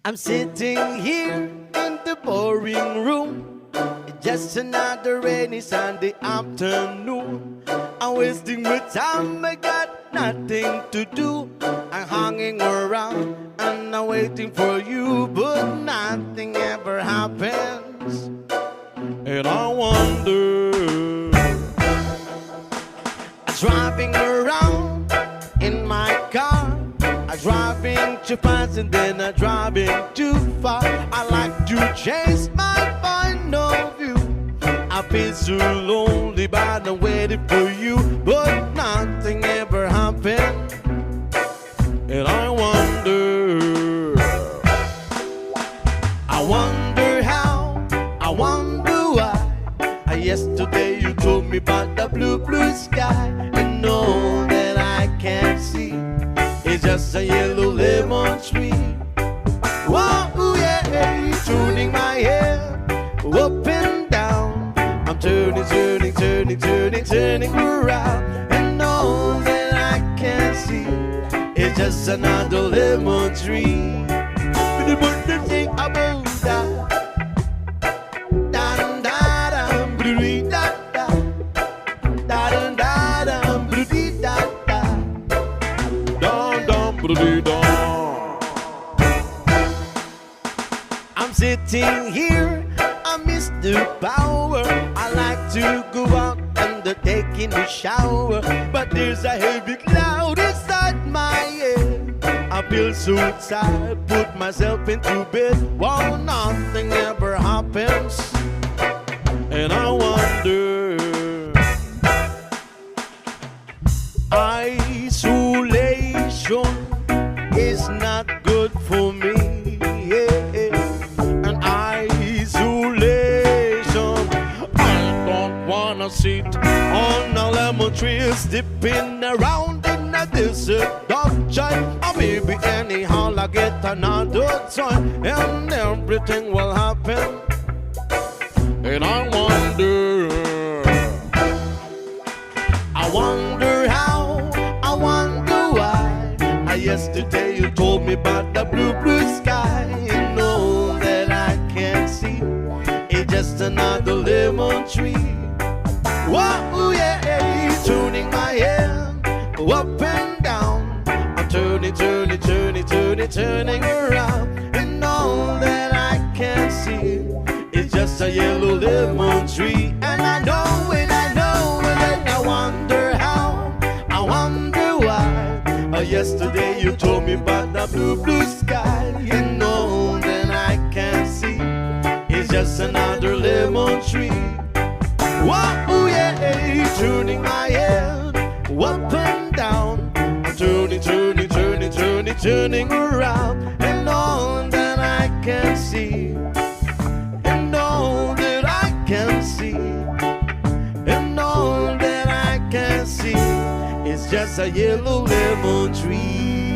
I'm sitting here in the boring room. It's just another rainy Sunday afternoon. I'm wasting my time, I got nothing to do. I'm hanging around and I'm waiting for you, but nothing ever happens. And I wonder, I'm driving around in my car. I'm driving too fast and then I'm driving too far. I like to chase my point of view. I feel so lonely but I'm waiting for you, but nothing ever happened. And I wonder how, I wonder why. Yesterday you told me about the blue, blue sky, and all that I can't see is just a yellow lemon tree. Whoa, yeah, turning my head up and down. I'm turning, turning, turning, turning, turning around, and all that I can see is just another lemon tree. But what the thing about that? I'm sitting here, I miss the power. I like to go out and taking a shower, but there's a heavy cloud inside my head. I feel so tired, put myself into bed. Well, nothing ever happens, and I wonder. Isolation is not good for me, and isolation, I don't wanna sit on a lemon tree dipping around in a desert of joy. Or maybe anyhow I get another toy and everything will happen. And I wonder how, I wonder why. Yesterday you told me about the blue, blue sky, and all that I can't see is just another lemon tree. Whoa, yeah, turning my head up and down. I'm turning, turning, turning, turning, turning around, and all that I can see is just a yellow lemon tree. And I know it, I know it, and I wonder how, I wonder why. Yesterday you told me about the blue, blue sky, and all that I can see is just another lemon tree. Whoa, yeah, turning my head up and down. I'm turning, turning, turning, turning, turning around, and all that I can see, and all that I can see, and all that I can see, it's just a yellow lemon tree.